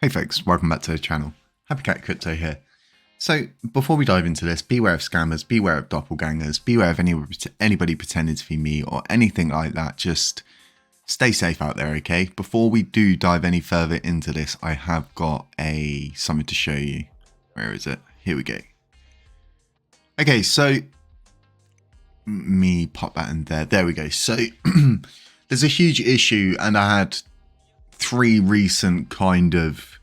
Hey folks, welcome back to the channel. Happy Cat Crypto here. So before we dive into this, beware of scammers, beware of doppelgangers, beware of anybody pretending to be me or anything like that. Just stay safe out there, okay? Before we do dive any further into this, I have got something to show you. Where is it? Here we go. Okay, so me pop that in there. There we go. So there's a huge issue, and I had three recent kind of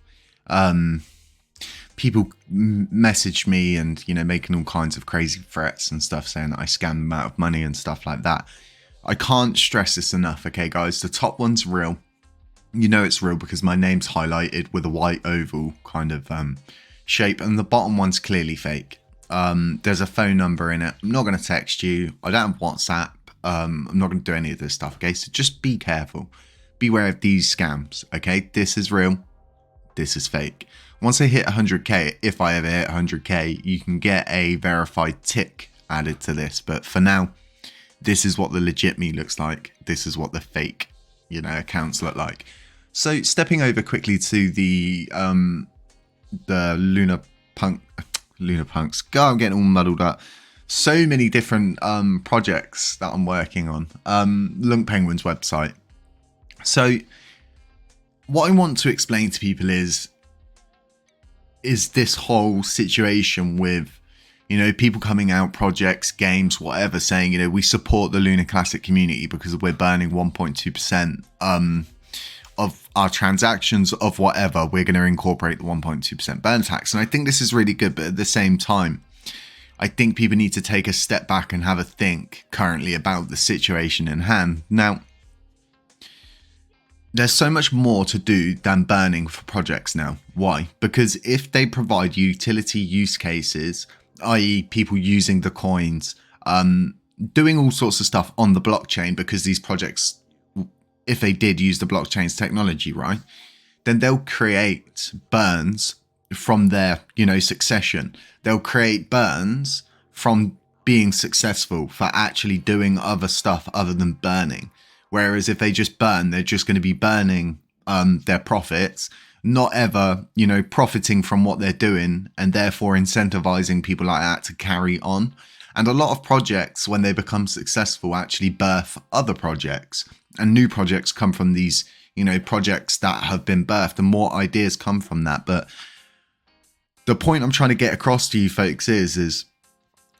people message me and, you know, making all kinds of crazy threats and stuff, saying that I scam them out of money and stuff like that. I can't stress this enough, okay guys? The top one's real. You know it's real because my name's highlighted with a white oval kind of shape, and the bottom one's clearly fake. There's a phone number in it. I'm not going to text you. I don't have WhatsApp. I'm not going to do any of this stuff, okay? So just be careful. Beware of these scams, okay? This is real. This is fake. Once I hit 100k, if I ever hit 100k, you can get a verified tick added to this. But for now, this is what the legit me looks like. This is what the fake, you know, accounts look like. So stepping over quickly to the LUNAPunks. God, I'm getting all muddled up. So many different projects that I'm working on. LUNCPenguin's website. So what I want to explain to people is this whole situation with, you know, people coming out, projects, games, whatever, saying, you know, we support the LUNACLASSIC community because we're burning 1.2% of our transactions of whatever. We're going to incorporate the 1.2% burn tax. And I think this is really good. But at the same time, I think people need to take a step back and have a think currently about the situation in hand. Now, there's so much more to do than burning for projects now. Why? Because if they provide utility use cases, i.e. people using the coins, doing all sorts of stuff on the blockchain, because these projects, if they did use the blockchain's technology, right, then they'll create burns from their, you know, succession. They'll create burns from being successful for actually doing other stuff other than burning. Whereas if they just burn, they're just going to be burning their profits, not ever, you know, profiting from what they're doing, and therefore incentivizing people like that to carry on. And a lot of projects, when they become successful, actually birth other projects, and new projects come from these, you know, projects that have been birthed, and more ideas come from that. But the point I'm trying to get across to you folks is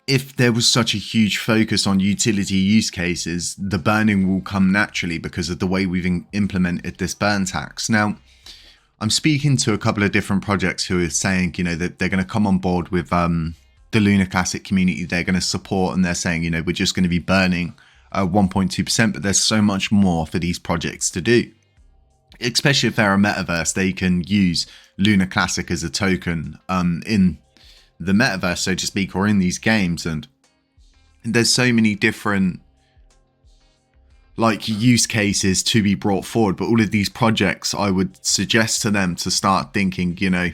if there was such a huge focus on utility use cases, the burning will come naturally because of the way we've implemented this burn tax. Now, I'm speaking to a couple of different projects who are saying, you know, that they're going to come on board with the LUNACLASSIC community. They're going to support, and they're saying, you know, we're just going to be burning 1.2%, but there's so much more for these projects to do. Especially if they're a metaverse, they can use LUNACLASSIC as a token in the metaverse, so to speak, or in these games. And there's so many different like use cases to be brought forward, but all of these projects, I would suggest to them to start thinking, you know,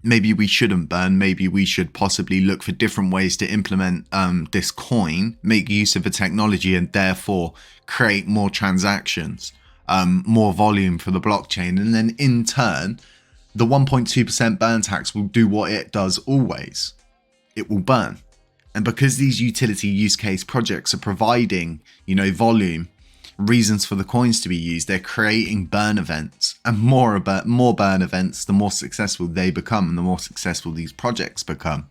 maybe we shouldn't burn, maybe we should possibly look for different ways to implement this coin, make use of the technology, and therefore create more transactions, more volume for the blockchain. And then in turn, the 1.2% burn tax will do what it does always. It will burn. And because these utility use case projects are providing, you know, volume, reasons for the coins to be used, they're creating burn events, and more burn events, the more successful they become, and the more successful these projects become.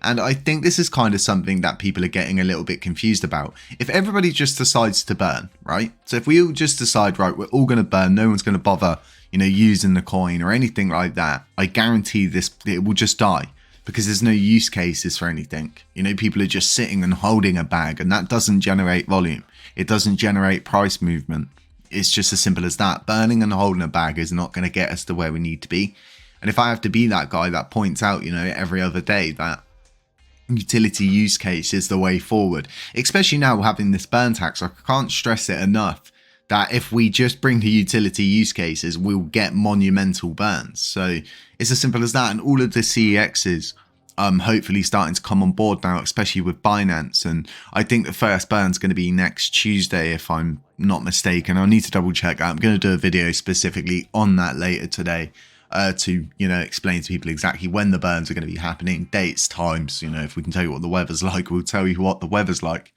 And I think this is kind of something that people are getting a little bit confused about. If everybody just decides to burn, right? So if we all just decide, right, we're all going to burn, no one's going to bother, you know, using the coin or anything like that, I guarantee this, it will just die because there's no use cases for anything. You know, people are just sitting and holding a bag, and that doesn't generate volume. It doesn't generate price movement. It's just as simple as that. Burning and holding a bag is not going to get us to where we need to be. And if I have to be that guy that points out, you know, every other day that utility use case is the way forward, especially now having this burn tax, I can't stress it enough that if we just bring the utility use cases, we'll get monumental burns. So it's as simple as that. And all of the CEXs hopefully starting to come on board now, especially with Binance. And I think the first burn's going to be next Tuesday, if I'm not mistaken. I'll need to double check. I'm going to do a video specifically on that later today. to, you know, explain to people exactly when the burns are going to be happening, dates, times. You know, if we can tell you what the weather's like, we'll tell you what the weather's like.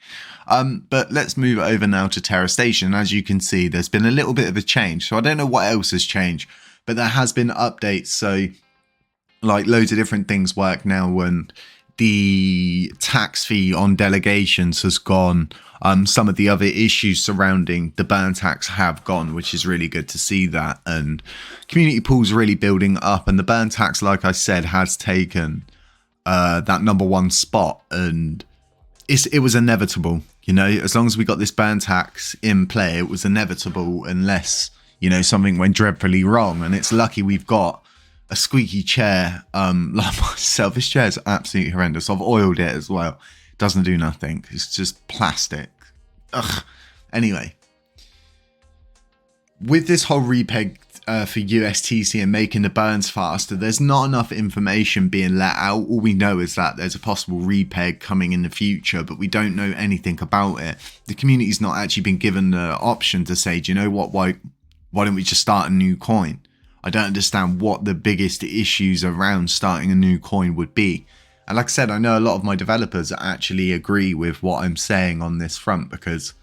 But let's move over now to Terra Station. As you can see, there's been a little bit of a change. So I don't know what else has changed, but there has been updates. So like loads of different things work now when the tax fee on delegations has gone. Some of the other issues surrounding the burn tax have gone, which is really good to see that. And community pool's really building up. And the burn tax, like I said, has taken that #1 spot. And it was inevitable. You know, as long as we got this burn tax in play, it was inevitable unless, you know, something went dreadfully wrong. And it's lucky we've got a squeaky chair like myself. This chair is absolutely horrendous. I've oiled it as well. Doesn't do nothing. It's just plastic. Ugh. Anyway, with this whole repeg for USTC and making the burns faster, there's not enough information being let out. All we know is that there's a possible repeg coming in the future, but we don't know anything about it. The community's not actually been given the option to say, do you know what, why don't we just start a new coin? I don't understand what the biggest issues around starting a new coin would be. And like I said, I know a lot of my developers actually agree with what I'm saying on this front, because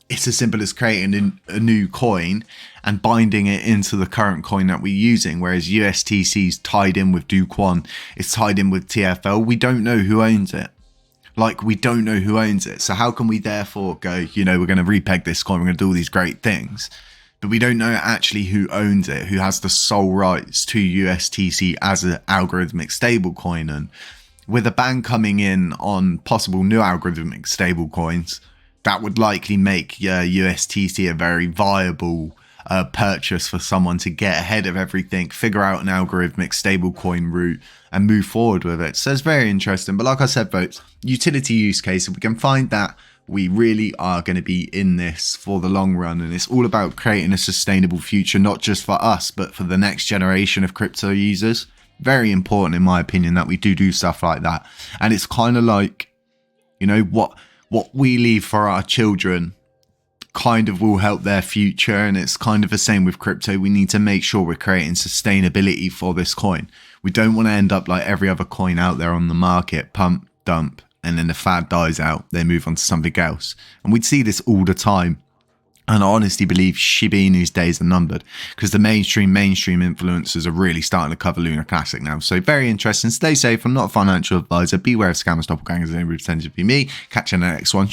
it's as simple as creating a new coin and binding it into the current coin that we're using. Whereas USTC's tied in with Duquan, it's tied in with TFL. We don't know who owns it. Like, we don't know who owns it. So how can we therefore go, you know, we're going to repeg this coin, we're going to do all these great things, but we don't know actually who owns it, who has the sole rights to USTC as an algorithmic stablecoin. And with a ban coming in on possible new algorithmic stablecoins, that would likely make USTC a very viable purchase for someone to get ahead of everything, figure out an algorithmic stablecoin route and move forward with it. So it's very interesting. But like I said, folks, utility use case, if we can find that, we really are going to be in this for the long run. And it's all about creating a sustainable future, not just for us, but for the next generation of crypto users. Very important, in my opinion, that we do stuff like that. And it's kind of like, you know, what we leave for our children kind of will help their future. And it's kind of the same with crypto. We need to make sure we're creating sustainability for this coin. We don't want to end up like every other coin out there on the market, pump, dump, and then the fad dies out, they move on to something else. And we'd see this all the time. And I honestly believe Shiba Inu's days are numbered, because the mainstream influencers are really starting to cover LUNACLASSIC now. So very interesting. Stay safe. I'm not a financial advisor. Beware of scammers, doppelgangers, and any percentage of me. Catch you in the next one.